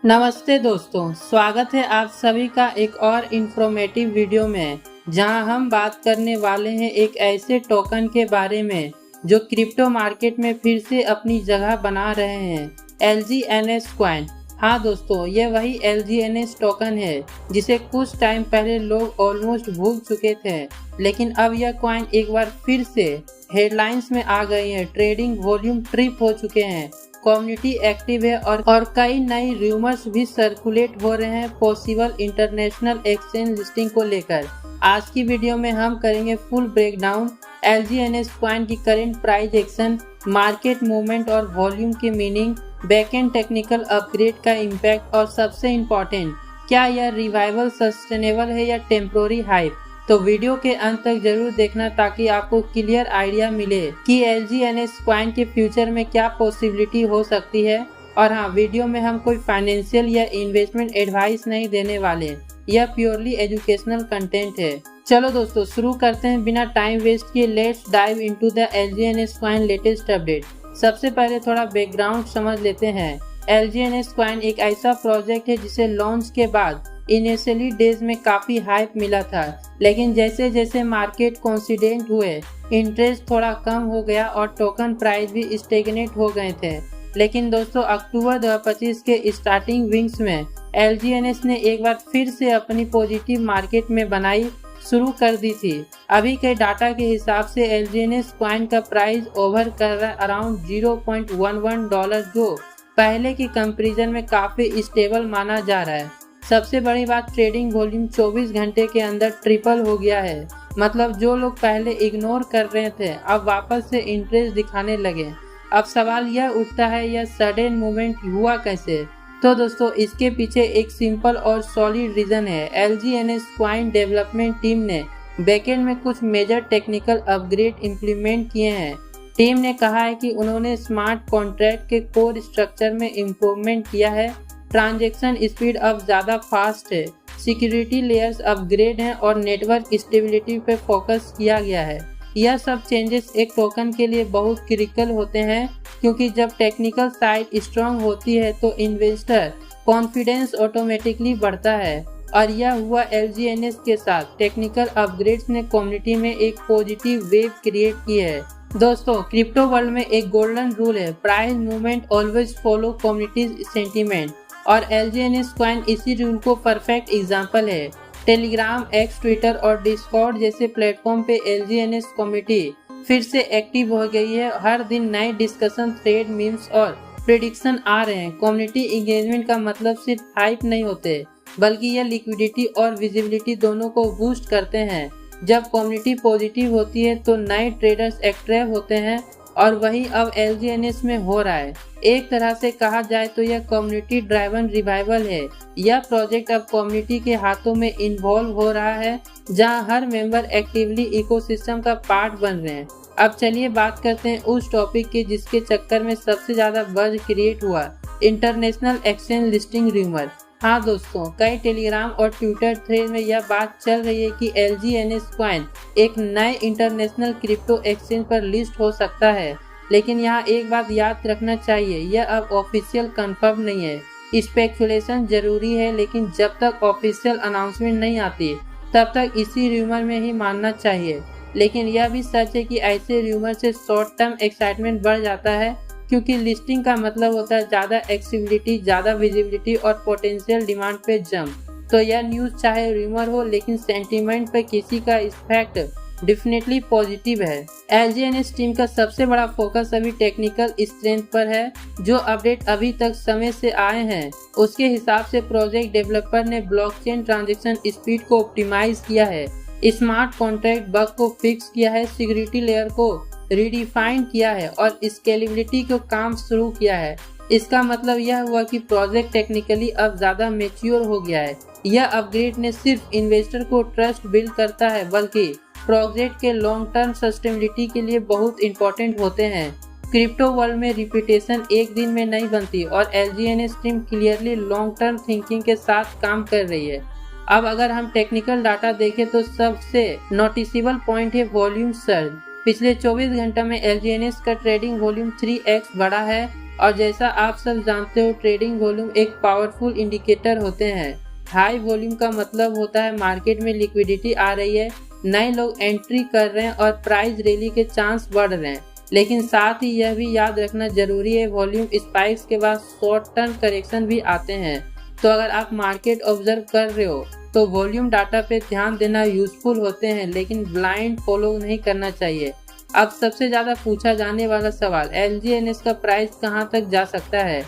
नमस्ते दोस्तों, स्वागत है आप सभी का एक और इन्फॉर्मेटिव वीडियो में जहां हम बात करने वाले हैं एक ऐसे टोकन के बारे में जो क्रिप्टो मार्केट में फिर से अपनी जगह बना रहे हैं, LGNS कॉइन। हाँ दोस्तों, ये वही LGNS टोकन है जिसे कुछ टाइम पहले लोग ऑलमोस्ट भूल चुके थे, लेकिन अब यह कॉइन एक बार फिर से हेडलाइंस में आ गई है। ट्रेडिंग वॉल्यूम ट्रिप हो चुके हैं, कम्युनिटी एक्टिव है और कई नई रूमर्स भी सर्कुलेट हो रहे हैं पॉसिबल इंटरनेशनल एक्सचेंज लिस्टिंग को लेकर। आज की वीडियो में हम करेंगे फुल ब्रेकडाउन LGNS कॉइन की current price action, market movement और वॉल्यूम की मीनिंग, बैकएंड टेक्निकल अपग्रेड का इम्पैक्ट और सबसे इम्पोर्टेंट, क्या यह रिवाइवल सस्टेनेबल है या टेम्पोररी हाइप। तो वीडियो के अंत तक जरूर देखना ताकि आपको क्लियर आइडिया मिले कि LGNS कॉइन के फ्यूचर में क्या पॉसिबिलिटी हो सकती है। और हाँ, वीडियो में हम कोई फाइनेंशियल या इन्वेस्टमेंट एडवाइस नहीं देने वाले, यह प्योरली एजुकेशनल कंटेंट है। चलो दोस्तों, शुरू करते हैं बिना टाइम वेस्ट किए। Let's dive into the LGNS coin latest update. सबसे पहले थोड़ा बैकग्राउंड समझ लेते हैं। LGNS कॉइन एक ऐसा प्रोजेक्ट है जिसे लॉन्च के बाद इनिशियली डेज में काफी हाइप मिला था, लेकिन जैसे जैसे मार्केट कॉन्फिडेंट हुए, इंटरेस्ट थोड़ा कम हो गया और टोकन प्राइस भी स्टेगनेट हो गए थे। लेकिन दोस्तों, अक्टूबर 2025 के स्टार्टिंग विंग्स में LGNS ने एक बार फिर से अपनी पॉजिटिव मार्केट में बनाई शुरू कर दी थी। अभी के डाटा के हिसाब से LGNS कॉइन का प्राइस ओवर कर रहा है अराउंड $0.11, जो पहले की कंपैरिजन में काफी स्टेबल माना जा रहा है। सबसे बड़ी बात, ट्रेडिंग वॉल्यूम 24 घंटे के अंदर ट्रिपल हो गया है। मतलब जो लोग पहले इग्नोर कर रहे थे अब वापस से इंटरेस्ट दिखाने लगे। अब सवाल यह उठता है, यह सडन मूवमेंट हुआ कैसे। तो दोस्तों, इसके पीछे एक सिंपल और सॉलिड रीजन है। LGNS कॉइन डेवलपमेंट टीम ने बैकएंड में कुछ मेजर टेक्निकल अपग्रेड इम्प्लीमेंट किए हैं। टीम ने कहा है कि उन्होंने स्मार्ट कॉन्ट्रैक्ट के कोर स्ट्रक्चर में इम्प्रूवमेंट किया है, ट्रांजैक्शन स्पीड अब ज़्यादा फास्ट है, सिक्योरिटी लेयर्स अपग्रेड हैं और नेटवर्क स्टेबिलिटी पे फोकस किया गया है। यह सब चेंजेस एक टोकन के लिए बहुत क्रिटिकल होते हैं, क्योंकि जब टेक्निकल साइड स्ट्रांग होती है तो इन्वेस्टर कॉन्फिडेंस ऑटोमेटिकली बढ़ता है। और यह हुआ LGNS के साथ। टेक्निकल अपग्रेड्स ने कम्युनिटी में एक पॉजिटिव वेव क्रिएट की है। दोस्तों, क्रिप्टो वर्ल्ड में एक गोल्डन रूल है, price movement always follow communities sentiment, और LGNS कॉइन इसी रूल को परफेक्ट एग्जांपल है। टेलीग्राम, एक्स, ट्विटर और डिस्कॉर्ड जैसे प्लेटफॉर्म पे LGNS कम्युनिटी फिर से एक्टिव हो गई है। हर दिन नए डिस्कशन थ्रेड, मीम्स और प्रेडिक्शन आ रहे हैं। कम्युनिटी एंगेजमेंट का मतलब सिर्फ हाइप नहीं होते, बल्कि यह लिक्विडिटी और विजिबिलिटी दोनों को बूस्ट करते हैं। जब कम्युनिटी पॉजिटिव होती है तो नए ट्रेडर्स एक्टिव होते हैं, और वही अब LGNS में हो रहा है। एक तरह से कहा जाए तो यह कम्युनिटी ड्राइवन रिवाइवल है। यह प्रोजेक्ट अब कम्युनिटी के हाथों में इन्वॉल्व हो रहा है, जहां हर मेंबर एक्टिवली इकोसिस्टम का पार्ट बन रहे हैं। अब चलिए बात करते हैं उस टॉपिक के जिसके चक्कर में सबसे ज्यादा बज़ क्रिएट हुआ, इंटरनेशनल एक्सचेंज लिस्टिंग रूमर। हाँ दोस्तों, कई टेलीग्राम और ट्विटर थ्रेड में यह बात चल रही है कि LGNS कॉइन एक नए इंटरनेशनल क्रिप्टो एक्सचेंज पर लिस्ट हो सकता है। लेकिन यहाँ एक बात याद रखना चाहिए, यह अब ऑफिशियल कंफर्म नहीं है। स्पेकुलेशन जरूरी है, लेकिन जब तक ऑफिशियल अनाउंसमेंट नहीं आती तब तक इसी रूमर में ही मानना चाहिए। लेकिन यह भी सच है कि ऐसे रूमर से शॉर्ट टर्म एक्साइटमेंट बढ़ जाता है, क्योंकि लिस्टिंग का मतलब होता है ज़्यादा एक्सेसिबिलिटी, ज़्यादा विजिबिलिटी और पोटेंशियल डिमांड पे जंप। तो यह न्यूज़ चाहे रूमर हो, लेकिन सेंटीमेंट पे किसी का इफेक्ट डेफिनेटली पॉजिटिव है। LGNS टीम का सबसे बड़ा फोकस अभी टेक्निकल स्ट्रेंथ पर है। जो अपडेट अभी तक समय से आए हैं उसके हिसाब से प्रोजेक्ट डेवलपर ने ब्लॉकचेन ट्रांजैक्शन स्पीड को ऑप्टिमाइज किया है, स्मार्ट कॉन्ट्रैक्ट बग को फिक्स किया है, सिक्योरिटी लेयर को रिडिफाइन किया है और स्केलेबिलिटी को काम शुरू किया है। इसका मतलब यह हुआ कि प्रोजेक्ट टेक्निकली अब ज्यादा मैच्योर हो गया है। यह अपग्रेड ने सिर्फ इन्वेस्टर को ट्रस्ट बिल्ड करता है, बल्कि प्रोजेक्ट के लॉन्ग टर्म सस्टेनेबिलिटी के लिए बहुत इंपॉर्टेंट होते हैं। क्रिप्टो वर्ल्ड में रिप्यूटेशन एक दिन में नहीं बनती, और LGNS team clearly long term thinking के साथ काम कर रही है। अब अगर हम टेक्निकल डाटा देखें तो सबसे नोटिसेबल पॉइंट है वॉल्यूम सर्ज। पिछले 24 घंटे में LGNS का ट्रेडिंग वॉल्यूम 3x बढ़ा है और जैसा आप सब जानते हो ट्रेडिंग वॉल्यूम एक पावरफुल इंडिकेटर होते हैं। हाई वॉल्यूम का मतलब होता है मार्केट में लिक्विडिटी आ रही है, नए लोग एंट्री कर रहे हैं और प्राइस रैली के चांस बढ़ रहे हैं। लेकिन साथ ही यह भी याद रखना जरूरी है वॉल्यूम स्पाइक्स के बाद शॉर्ट टर्म करेक्शन भी आते हैं। तो अगर आप मार्केट ऑब्जर्व कर रहे हो तो वॉल्यूम डाटा पे ध्यान देना यूजफुल होते हैं, लेकिन ब्लाइंड फॉलो नहीं करना चाहिए। अब सबसे ज्यादा पूछा जाने वाला सवाल, LGNS का प्राइस कहां तक जा सकता है।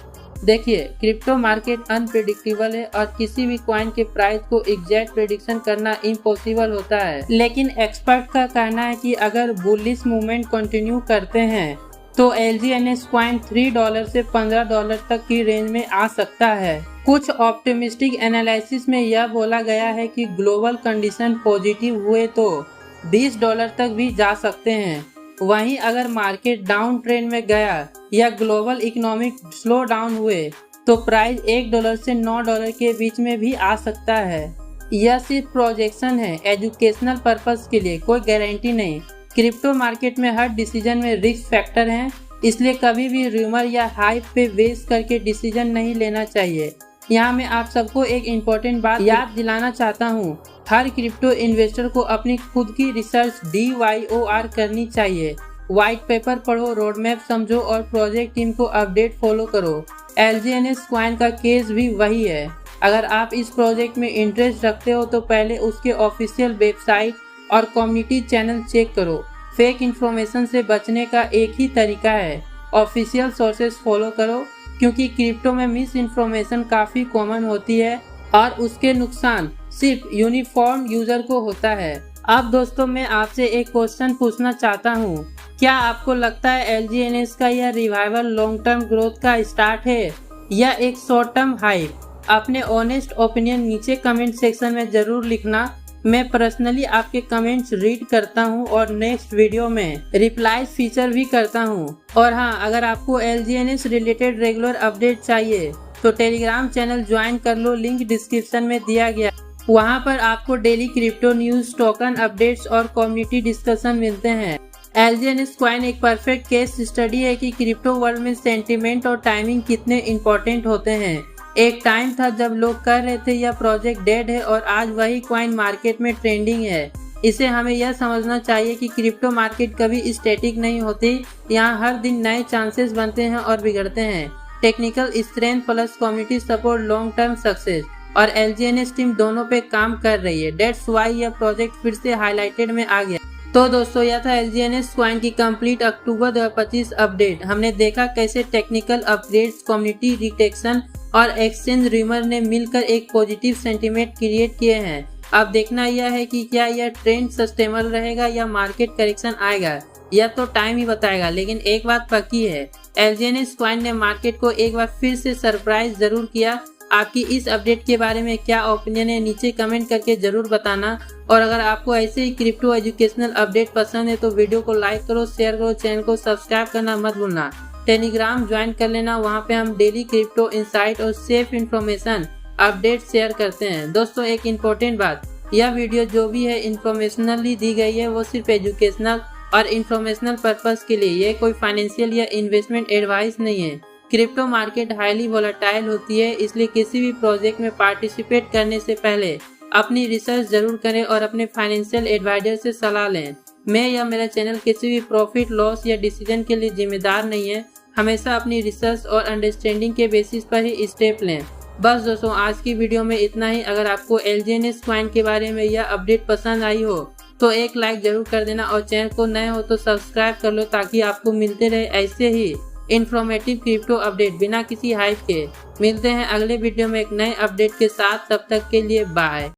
देखिए, क्रिप्टो मार्केट अनप्रेडिक्टेबल है और किसी भी कॉइन के प्राइस को एग्जैक्ट प्रेडिक्शन करना इम्पॉसिबल होता है। लेकिन एक्सपर्ट का कहना है कि अगर बुलिश मूवमेंट कंटिन्यू करते हैं तो LGNS कॉइन $3 से $15 तक की रेंज में आ सकता है। कुछ ऑप्टिमिस्टिक एनालिसिस में यह बोला गया है कि ग्लोबल कंडीशन पॉजिटिव हुए तो $20 तक भी जा सकते हैं। वहीं अगर मार्केट डाउन ट्रेंड में गया या ग्लोबल इकोनॉमिक स्लो डाउन हुए तो प्राइस $1 से $9 के बीच में भी आ सकता है। यह सिर्फ प्रोजेक्शन है, एजुकेशनल पर्पस के लिए, कोई गारंटी नहीं। क्रिप्टो मार्केट में हर डिसीजन में रिस्क फैक्टर हैं, इसलिए कभी भी रूमर या हाइप पे बेस करके डिसीजन नहीं लेना चाहिए। यहाँ मैं आप सबको एक इम्पोर्टेंट बात याद दिलाना चाहता हूँ, हर क्रिप्टो इन्वेस्टर को अपनी खुद की रिसर्च DYOR करनी चाहिए। व्हाइट पेपर पढ़ो, रोड मैप समझो और प्रोजेक्ट टीम को अपडेट फॉलो करो। LGNS कॉइन का केस भी वही है। अगर आप इस प्रोजेक्ट में इंटरेस्ट रखते हो तो पहले उसके ऑफिशियल वेबसाइट और कम्युनिटी चैनल चेक करो। फेक इन्फॉर्मेशन से बचने का एक ही तरीका है, ऑफिशियल सोर्सेस फॉलो करो, क्योंकि क्रिप्टो में मिस इन्फॉर्मेशन काफी कॉमन होती है और उसके नुकसान सिर्फ यूनिफॉर्म यूजर को होता है। अब दोस्तों मैं आपसे एक क्वेश्चन पूछना चाहता हूँ, क्या आपको लगता है LGNS का यह रिवाइवल लॉन्ग टर्म ग्रोथ का स्टार्ट है या एक शॉर्ट टर्म हाइप? अपने ऑनेस्ट ओपिनियन नीचे कमेंट सेक्शन में जरूर लिखना। मैं पर्सनली आपके कमेंट्स रीड करता हूं और नेक्स्ट वीडियो में रिप्लाई फीचर भी करता हूं। और हाँ, अगर आपको LGNS रिलेटेड रेगुलर अपडेट चाहिए तो टेलीग्राम चैनल ज्वाइन कर लो, लिंक डिस्क्रिप्शन में दिया गया। वहां पर आपको daily crypto news, token updates और कम्युनिटी डिस्कशन मिलते हैं। LGNS कॉइन एक परफेक्ट केस स्टडी है कि क्रिप्टो वर्ल्ड में सेंटिमेंट और टाइमिंग कितने इम्पोर्टेंट होते हैं। एक टाइम था जब लोग कह रहे थे यह प्रोजेक्ट डेड है और आज वही कॉइन मार्केट में ट्रेंडिंग है। इसे हमें यह समझना चाहिए कि क्रिप्टो मार्केट कभी स्टैटिक नहीं होती, यहाँ हर दिन नए चांसेस बनते हैं और बिगड़ते हैं। Technical strength plus community support long term success और LGNS टीम दोनों पे काम कर रही है। दैट्स व्हाई यह प्रोजेक्ट फिर से हाईलाइटेड में आ गया। तो दोस्तों यह था LGNS कॉइन की कंप्लीट अक्टूबर 2025 अपडेट। हमने देखा कैसे टेक्निकल अपग्रेड्स, कम्युनिटी डिटेक्शन और एक्सचेंज रूमर ने मिलकर एक पॉजिटिव सेंटीमेंट क्रिएट किए हैं। अब देखना यह है कि क्या यह ट्रेंड सस्टेनेबल रहेगा या मार्केट करेक्शन आएगा, यह तो टाइम ही बताएगा। लेकिन एक बात पक्की है, LGNS कॉइन ने मार्केट को एक बार फिर से सरप्राइज जरूर किया। आपकी इस अपडेट के बारे में क्या ओपिनियन है नीचे कमेंट करके जरूर बताना। और अगर आपको ऐसे ही क्रिप्टो एजुकेशनल अपडेट पसंद है तो वीडियो को लाइक करो, शेयर करो, चैनल को सब्सक्राइब करना मत भूलना। टेलीग्राम ज्वाइन कर लेना, वहाँ पे हम डेली क्रिप्टो इंसाइट और सेफ इंफॉर्मेशन अपडेट शेयर करते हैं। दोस्तों एक इम्पोर्टेंट बात, यह वीडियो जो भी है इंफॉर्मेशनली दी गई है वो सिर्फ एजुकेशनल और इंफॉर्मेशनल पर्पस के लिए, ये कोई फाइनेंशियल या इन्वेस्टमेंट एडवाइस नहीं है। क्रिप्टो मार्केट हाईली वोलेटाइल होती है, इसलिए किसी भी प्रोजेक्ट में पार्टिसिपेट करने से पहले अपनी रिसर्च जरूर करें और अपने फाइनेंशियल एडवाइजर से सलाह लें। मैं या मेरा चैनल किसी भी प्रॉफिट, लॉस या डिसीजन के लिए जिम्मेदार नहीं है। हमेशा अपनी रिसर्च और अंडरस्टैंडिंग के बेसिस पर ही स्टेप लें। बस दोस्तों आज की वीडियो में इतना ही। अगर आपको LGNS कॉइन के बारे में यह अपडेट पसंद आई हो तो एक लाइक जरूर कर देना और चैनल को नए हो तो सब्सक्राइब कर लो, ताकि आपको मिलते रहे ऐसे ही इन्फॉर्मेटिव क्रिप्टो अपडेट बिना किसी हाइप के। मिलते हैं अगले वीडियो में एक नए अपडेट के साथ, तब तक के लिए बाय।